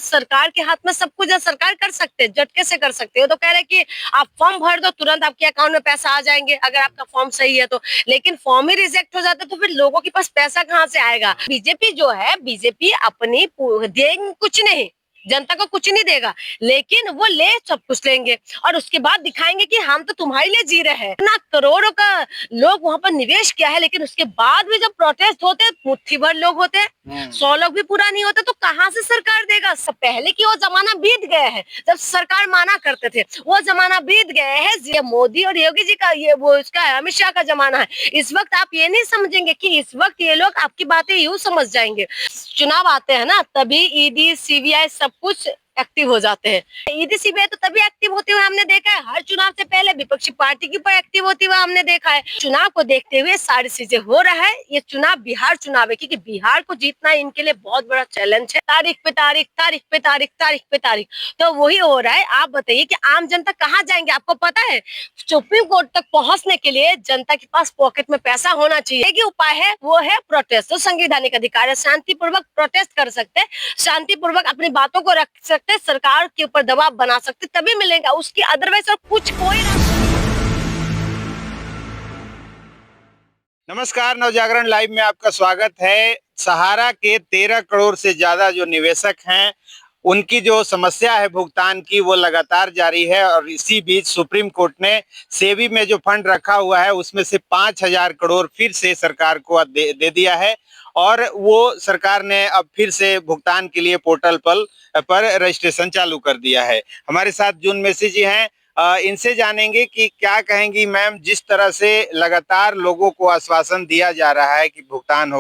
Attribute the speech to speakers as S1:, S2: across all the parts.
S1: सरकार के हाथ में सब कुछ है, सरकार कर सकते हैं, झटके से कर सकते हो। तो कह रहे हैं कि आप फॉर्म भर दो, तुरंत आपके अकाउंट में पैसा आ जाएंगे अगर आपका फॉर्म सही है तो। लेकिन फॉर्म ही रिजेक्ट हो जाता है तो फिर लोगों के पास पैसा कहाँ से आएगा? बीजेपी जो है, बीजेपी अपनी देंगे कुछ नहीं, जनता को कुछ नहीं देगा, लेकिन वो ले सब कुछ लेंगे और उसके बाद दिखाएंगे कि हम तो तुम्हारे लिए जी रहे हैं। इतना करोड़ों का लोग वहां पर निवेश किया है, लेकिन उसके बाद भी जब प्रोटेस्ट होते हैं, मुट्ठी भर लोग होते हैं, 100 लोग भी पूरा नहीं होता, तो कहाँ से सरकार देगा? सब पहले की वो जमाना बीत गया है जब सरकार माना करते थे, वो जमाना बीत गया है। ये मोदी और योगी जी का, ये वो इसका अमित शाह का जमाना है। इस वक्त आप ये नहीं समझेंगे कि इस वक्त ये लोग आपकी बातें यूं समझ जाएंगे। चुनाव आते हैं ना, तभी ईडी सीबीआई सब कुछ एक्टिव हो जाते हैं। ईडी सीबीआई तो तभी एक्टिव होते हुए हमने देखा है, हर चुनाव से पहले विपक्षी पार्टी के ऊपर एक्टिव होते हुए हमने देखा है। चुनाव को देखते हुए सारी चीजें हो रहा है। ये चुनाव बिहार चुनाव है, क्योंकि बिहार को जीतना इनके लिए बहुत बड़ा चैलेंज है। तारीख पे तारीख, तारीख पे तारीख, तारीख पे तारीख, तो वही हो रहा है। आप बताइए कि आम जनता कहाँ जाएंगे? आपको पता है, सुप्रीम कोर्ट तक पहुंचने के लिए जनता के पास पॉकेट में पैसा होना चाहिए। एक ही उपाय है, वो है प्रोटेस्ट। तो संवैधानिक अधिकार है, शांतिपूर्वक प्रोटेस्ट कर सकते हैं, शांतिपूर्वक अपनी बातों को रख सकते, सरकार के ऊपर दबाव बना सकते, तभी मिलेगा। उसकी अदरवाइज और कुछ कोई
S2: नमस्कार, नवजागरण लाइव में आपका स्वागत है। सहारा के 13 करोड़ से ज्यादा जो निवेशक हैं, उनकी जो समस्या है भुगतान की, वो लगातार जारी है। और इसी बीच सुप्रीम कोर्ट ने सेबी में जो फंड रखा हुआ है, उसमें से 5,000 करोड़ फिर से सरकार को दे दिया है। और वो सरकार ने अब फिर से भुगतान के लिए पोर्टल पर रजिस्ट्रेशन चालू कर दिया है। हमारे साथ जून मेसी जी हैं, इनसे जानेंगे कि क्या कहेंगी मैम। जिस तरह से लगातार लोगों को आश्वासन दिया जा रहा है कि भुगतान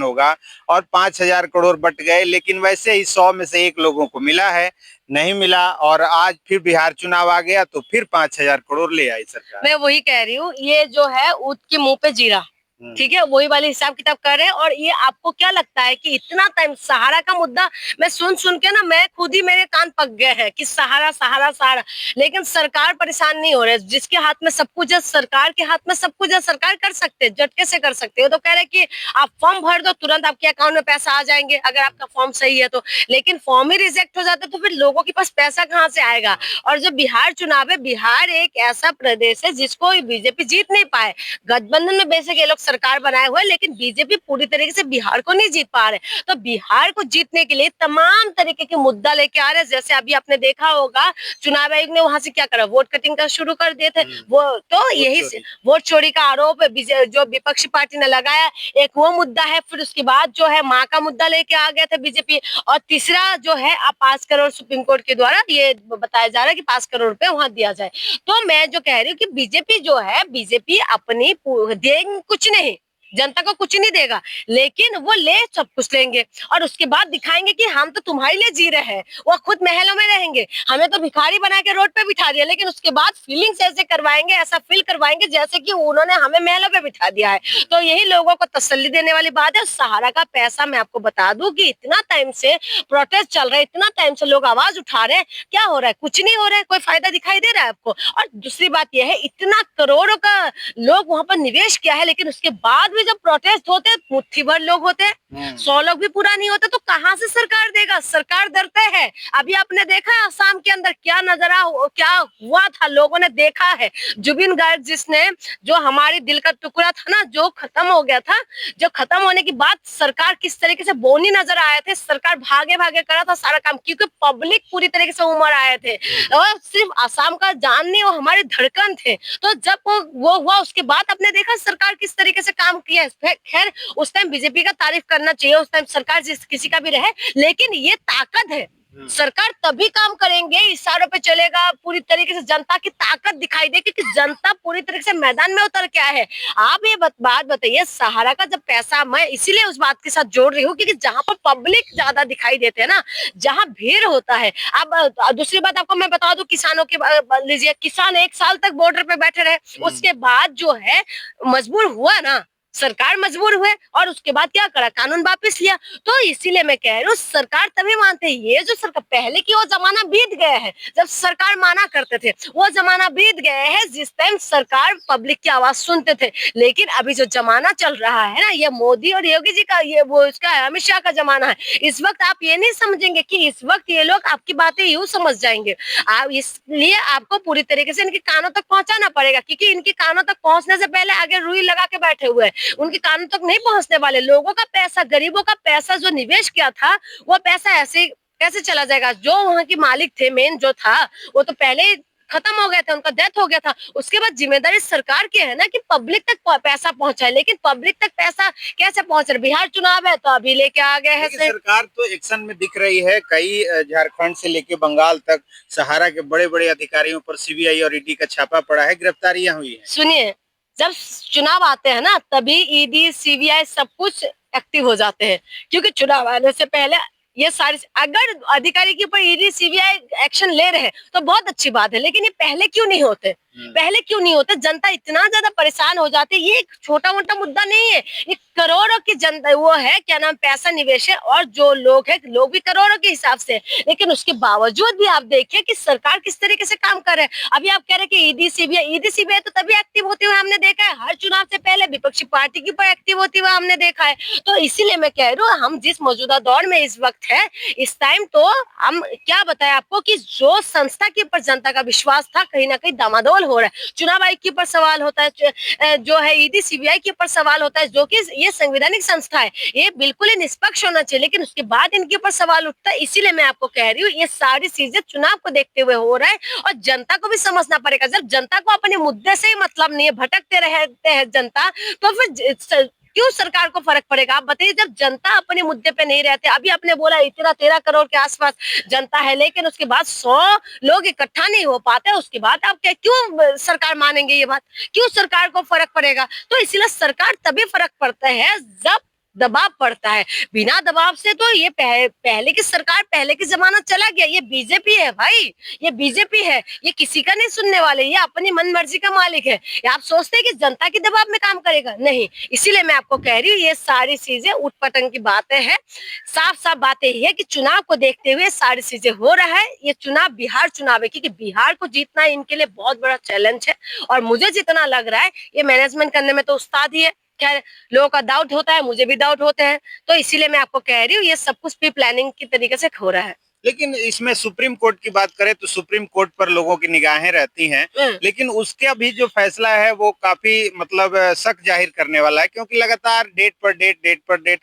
S2: होगा और 5,000 करोड़ बट गए, लेकिन वैसे ही 100 में से 1 लोगों को मिला है, नहीं मिला। और आज फिर बिहार चुनाव आ गया तो फिर 5,000 करोड़ ले आई सरकार।
S1: मैं वही कह रही हूँ, ये जो है ऊँट के मुंह पे जीरा, ठीक है, वही वाले हिसाब किताब कर रहे हैं। और ये आपको क्या लगता है कि इतना टाइम सहारा का मुद्दा मैं सुन के ना, मैं खुद ही, मेरे कान पक गए हैं कि सहारा सहारा सहारा। लेकिन सरकार परेशान नहीं हो रही, जिसके हाथ में सब कुछ है, सरकार के हाथ में सब कुछ है, सरकार कर सकते हैं, झटके से कर सकते हो। तो कह रहे कि आप फॉर्म भर दो, तुरंत आपके अकाउंट में पैसा आ जाएंगे अगर आपका फॉर्म सही है तो। लेकिन फॉर्म ही रिजेक्ट हो जाता है तो फिर लोगों के पास पैसा कहाँ से आएगा? और जो बिहार चुनाव है, बिहार एक ऐसा प्रदेश है जिसको बीजेपी जीत नहीं पाए। गठबंधन में बेशक ये लोग सरकार बनाए हुए, लेकिन बीजेपी पूरी तरीके से बिहार को नहीं जीत पा रहे। तो बिहार को जीतने के लिए तमाम तरीके के मुद्दा लेके आ रहे हैं। जैसे अभी आपने देखा होगा, चुनाव आयोग ने वहां से क्या करा, वोट कटिंग का शुरू कर दिए थे। वो तो यही वोट चोरी का आरोप जो विपक्षी पार्टी ने लगाया, एक वो मुद्दा है। फिर उसके बाद जो है माँ का मुद्दा लेके आ गया था बीजेपी। और तीसरा जो है, आप 5 करोड़ सुप्रीम कोर्ट के द्वारा ये बताया जा रहा है कि 5 करोड़ रुपए वहां दिया जाए। तो मैं जो कह रही हूँ कि बीजेपी जो है, बीजेपी अपनी देंगे कुछ नहीं, जनता को कुछ नहीं देगा, लेकिन वो ले सब कुछ लेंगे और उसके बाद दिखाएंगे कि हम तो तुम्हारे लिए जी रहे हैं। वो खुद महलों में रहेंगे, हमें तो भिखारी बना के रोड पे बिठा दिया, लेकिन उसके बाद फीलिंग्स ऐसे करवाएंगे, ऐसा फील करवाएंगे जैसे कि उन्होंने हमें महलों पे बिठा दिया है। तो यही लोगों को तसल्ली देने वाली बात है। सहारा का पैसा मैं आपको बता दूं कि इतना टाइम से प्रोटेस्ट चल रहा है, इतना टाइम से लोग आवाज उठा रहे हैं, क्या हो रहा है? कुछ नहीं हो रहा है, कोई फायदा दिखाई दे रहा है आपको? और दूसरी बात यह है, इतना करोड़ों का लोग वहां पर निवेश किया है, लेकिन उसके बाद भी जब प्रोटेस्ट होते हैं, मुट्ठी भर लोग होते हैं, 100 लोग भी पूरा नहीं होता, तो कहाँ से सरकार देगा? सरकार डरते हैं। अभी आपने देखा है आसाम के अंदर क्या क्या हुआ था, लोगों ने देखा है। जुबिन गार्ग जिसने, जो हमारी दिल का टुकड़ा था ना, जो खत्म हो गया था, जो खत्म होने की बात, सरकार किस तरीके से बोनी नजर आए थे, सरकार भागे भागे करा था सारा काम, क्योंकि पब्लिक पूरी तरीके से उमड़ आए थे और सिर्फ आसाम का जान नहीं, वो हमारे धड़कन थे। तो जब वो हुआ, उसके बाद आपने देखा सरकार किस तरीके से काम किया है। खैर, उस टाइम बीजेपी का तारीफ करना चाहिए, उस टाइम सरकार जिस किसी का भी रहे, लेकिन ये ताकत है। सरकार तभी काम करेंगे, इशारों पे चलेगा, पूरी तरीके से जनता की ताकत दिखाई दे, क्योंकि जनता पूरी तरीके से मैदान में उतर के आए है। आप ये बात बताइए, सहारा का जब पैसा, मैं इसीलिए उस बात के साथ जोड़ रही हूँ क्योंकि जहां पर पब्लिक ज्यादा दिखाई देते हैं ना, जहां भीड़ होता है। अब दूसरी बात आपको मैं बता दूं, किसानों के लीजिए, किसान 1 साल तक बॉर्डर पे बैठे रहे, उसके बाद जो है मजबूर हुआ ना, सरकार मजबूर हुए और उसके बाद क्या करा, कानून वापस लिया। तो इसीलिए मैं कह रही हूँ सरकार तभी मानते हैं, ये जो सरकार पहले की वो जमाना बीत गया है जब सरकार माना करते थे, वो जमाना बीत गया है जिस टाइम सरकार पब्लिक की आवाज सुनते थे। लेकिन अभी जो जमाना चल रहा है ना, ये मोदी और योगी जी का, ये वो इसका अमित शाह का जमाना है। इस वक्त आप ये नहीं समझेंगे कि इस वक्त ये लोग आपकी बातें यूं समझ जाएंगे। आप इसलिए आपको पूरी तरीके से इनके कानों तक पहुंचाना पड़ेगा, क्योंकि इनके कानों तक पहुंचने से पहले आगे रुई लगा के बैठे हुए हैं, उनके कानों तक नहीं पहुंचने वाले। लोगों का पैसा, गरीबों का पैसा जो निवेश किया था, वो पैसा ऐसे कैसे चला जाएगा। जो वहां के मालिक थे, मेन जो था, वो तो पहले ही खत्म हो गया था, उनका डेथ हो गया था। उसके बाद जिम्मेदारी सरकार की है ना कि पब्लिक तक पैसा पहुंचाए। लेकिन पब्लिक तक पैसा कैसे पहुंच रहा है? बिहार चुनाव है तो अभी लेके आ गए हैं।
S2: सरकार तो एक्शन में दिख रही है, कई झारखंड से लेके बंगाल तक सहारा के बड़े बड़े अधिकारियों पर सीबीआई और ईडी का छापा पड़ा है, गिरफ्तारियां हुई है।
S1: सुनिए, जब चुनाव आते हैं ना, तभी ईडी सीबीआई सब कुछ एक्टिव हो जाते हैं, क्योंकि चुनाव आने से पहले ये सारी, अगर अधिकारी के ऊपर ईडी सीबीआई एक्शन ले रहे हैं तो बहुत अच्छी बात है, लेकिन ये पहले क्यों नहीं होते? पहले क्यों नहीं होते? जनता इतना ज्यादा परेशान हो जाती है। ये एक छोटा मोटा मुद्दा नहीं है, ये करोड़ों की जनता, वो है क्या नाम, पैसा निवेश है, और जो लोग है, लोग भी करोड़ों के हिसाब से। लेकिन उसके बावजूद भी आप देखिए कि सरकार किस तरीके से काम कर रहे हैं। अभी आप कह रहे हैं कि ईडी सीबीआई तो तभी एक्टिव होते हुए हमने देखा है, हर चुनाव से पहले विपक्षी पार्टी के ऊपर एक्टिव होते हुए हमने देखा है। तो इसीलिए मैं कह रही हूँ, हम जिस मौजूदा दौर में इस वक्त है, इस टाइम तो हम क्या बताएं आपको कि जो संस्था के ऊपर जनता का विश्वास था, कहीं ना कहीं डामाडोल हो रहा है। चुनाव आयोग के ऊपर सवाल होता है, जो है ईडी सीबीआई के ऊपर सवाल होता है, जो कि ये संवैधानिक संस्था है, ये बिल्कुल ही निष्पक्ष होना चाहिए, लेकिन उसके बाद इनके ऊपर सवाल उठता है। इसीलिए मैं आपको कह रही हूँ, ये सारी चीजें चुनाव को देखते हुए हो रहा है, और जनता को भी समझना पड़ेगा। जब जनता को अपने मुद्दे से ही मतलब नहीं है, भटकते रहते हैं जनता, तो फिर क्यों सरकार को फर्क पड़ेगा? आप बताइए, जब जनता अपने मुद्दे पे नहीं रहते। अभी आपने बोला इतना 13 करोड़ के आसपास जनता है, लेकिन उसके बाद 100 लोग इकट्ठा नहीं हो पाते, उसके बाद आप क्यों सरकार मानेंगे ये बात? क्यों सरकार को फर्क पड़ेगा? तो इसलिए सरकार तभी फर्क पड़ता है जब दबाव पड़ता है। बिना दबाव से तो ये पहले की सरकार, पहले की जमाना चला गया। ये बीजेपी है भाई, ये बीजेपी है, ये किसी का नहीं सुनने वाले, ये अपनी मन मर्जी का मालिक है। आप सोचते हैं कि जनता के दबाव में काम करेगा? नहीं। इसीलिए मैं आपको कह रही हूँ, ये सारी चीजें उठपटंग की बातें हैं। साफ साफ बातें ये है कि चुनाव को देखते हुए सारी चीजें हो रहा है। ये चुनाव बिहार चुनाव है, क्योंकि बिहार को जीतना इनके लिए बहुत बड़ा चैलेंज है, और मुझे जितना लग रहा है, ये मैनेजमेंट करने में तो उस्ताद ही है। खैर, लोगों का डाउट होता है, मुझे भी डाउट होते हैं, तो इसीलिए मैं आपको कह रही हूँ, ये सब कुछ प्री प्लानिंग की तरीके से हो रहा है।
S2: लेकिन इसमें सुप्रीम कोर्ट की बात करें तो सुप्रीम कोर्ट पर लोगों की निगाहें रहती हैं, लेकिन उसका भी जो फैसला है वो काफी मतलब शक जाहिर करने वाला है, क्योंकि लगातार डेट पर डेट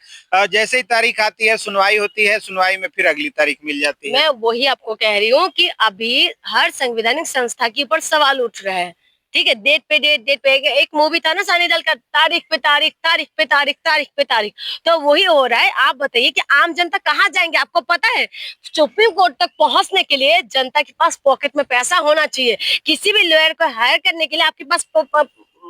S2: जैसे ही तारीख आती है, सुनवाई होती है, सुनवाई में फिर अगली तारीख मिल जाती है।
S1: मैं वही आपको कह रही हूँ कि अभी हर संवैधानिक संस्था के ऊपर सवाल उठ रहा है। ठीक है, डेट पे एक मूवी था ना सानी दल का, तारीख पे तारीख, तारीख पे तारीख, तारीख पे तारीख, तो वही हो रहा है। आप बताइए कि आम जनता कहाँ जाएंगे? आपको पता है, सुप्रीम कोर्ट तक पहुंचने के लिए जनता के पास पॉकेट में पैसा होना चाहिए। किसी भी लॉयर को हायर करने के लिए आपके पास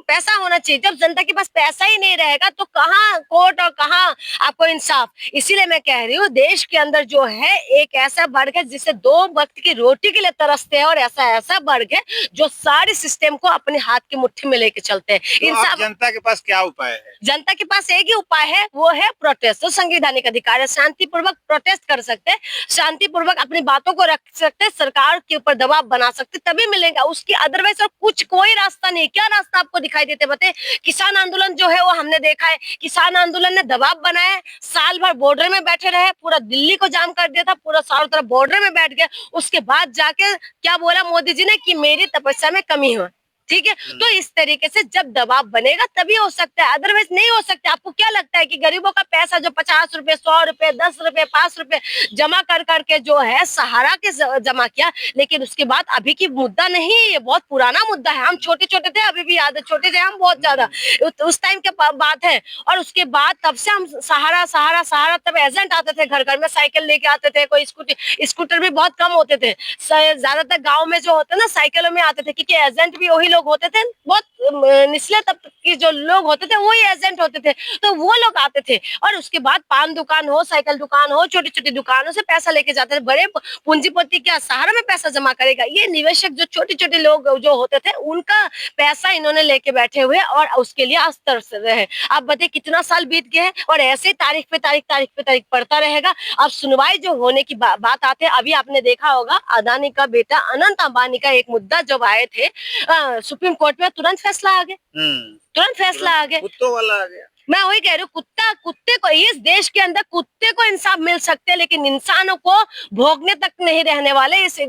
S1: पैसा होना चाहिए। जब जनता के पास पैसा ही नहीं रहेगा तो कहाँ कोर्ट और कहाँ आपको इंसाफ? इसीलिए मैं कह रही हूँ, देश के अंदर जो है एक ऐसा वर्ग है जिसे 2 वक्त की रोटी के लिए तरसते हैं, और ऐसा वर्ग है जो सारे सिस्टम को अपने हाथ की मुट्ठी में लेके चलते हैं।
S2: तो इंसाफ जनता के पास क्या उपाय है?
S1: जनता के पास एक ही उपाय है, वो है प्रोटेस्ट। तो संवैधानिक अधिकार है, शांतिपूर्वक प्रोटेस्ट कर सकते हैं, शांतिपूर्वक अपनी बातों को रख सकते हैं, सरकार के ऊपर दबाव बना सकते, तभी मिलेगा। उसकी अदरवाइज और कुछ कोई रास्ता नहीं। क्या रास्ता आपको दिखाई देते बताए? किसान आंदोलन जो है वो हमने देखा है, किसान आंदोलन ने दबाव बनाया, साल भर बॉर्डर में बैठे रहे, पूरा दिल्ली को जाम कर दिया था, पूरा चारों तरफ बॉर्डर में बैठ गया। उसके बाद जाके क्या बोला मोदी जी ने कि मेरी तपस्या में कमी हो। ठीक है, तो इस तरीके से जब दबाव बनेगा तभी हो सकता है, अदरवाइज नहीं हो सकता। आपको क्या लगता है कि गरीबों का पैसा जो 50 रुपए, 100 रुपए, 10 रुपए, 5 रुपए जमा कर करके जो है सहारा के जमा किया, लेकिन उसके बाद अभी की मुद्दा नहीं है, ये बहुत पुराना मुद्दा है। हम छोटे छोटे थे, अभी भी याद है, छोटे थे हम बहुत ज्यादा, उस टाइम के बात है। और उसके बाद तब से हम सहारा सहारा सहारा, तब एजेंट आते थे घर घर में, साइकिल लेके आते थे, कोई स्कूटर भी बहुत कम होते थे, ज्यादातर गाँव में जो होते ना साइकिलों में आते थे, क्योंकि एजेंट भी वही लोग होते थे, बहुत निचले तबके के जो लोग होते थे वही एजेंट होते थे, तो वो लोग आते थे और उसके बाद पान दुकान हो, साइकिल दुकान हो, छोटी छोटी दुकानों से पैसा लेके जाते थे। बड़े पूंजीपति क्या सहारा में पैसा जमा करेगा? ये निवेशक जो छोटे छोटे लोग जो होते थे उनका पैसा इन्होंने लेके बैठे हुए और उसके लिए आज तरस रहे हैं। आप बताइए कितना साल बीत गए हैं और ऐसे तारीख पे तारीख पड़ता रहेगा। अब सुनवाई जो होने की बात आते है, अभी आपने देखा होगा अदानी का बेटा अनंत अंबानी का एक मुद्दा जब आए थे सुप्रीम कोर्ट में, तुरंत फैसला आ गया, तुरंत फैसला आ गया,
S2: कुत्तों वाला आ गया।
S1: मैं वही कह रही हूँ, कुत्ते को इस देश के अंदर कुत्ते को इंसाफ मिल सकते हैं, लेकिन इंसानों को भोगने तक नहीं रहने वाले। इस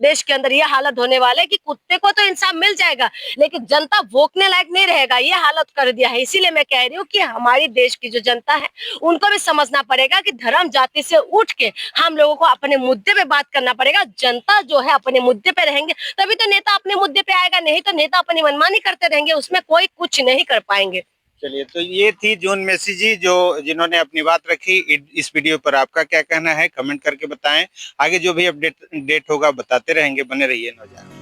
S1: देश के अंदर ये हालत होने वाला है कि कुत्ते को तो इंसाफ मिल जाएगा लेकिन जनता भोगने लायक नहीं रहेगा, ये हालत कर दिया है। इसीलिए मैं कह रही हूँ कि हमारी देश की जो जनता है उनको भी समझना पड़ेगा कि धर्म जाति से उठ के हम लोगों को अपने मुद्दे पे बात करना पड़ेगा। जनता जो है अपने मुद्दे पे रहेंगे तभी तो नेता अपने मुद्दे पे आएगा, नहीं तो नेता अपनी मनमानी करते रहेंगे, उसमें कोई कुछ नहीं कर पाएंगे।
S2: चलिए, तो ये थी जून मेसी जी जो जिन्होंने अपनी बात रखी। इस वीडियो पर आपका क्या कहना है कमेंट करके बताएं। आगे जो भी अपडेट होगा बताते रहेंगे, बने रहिए नौजवान।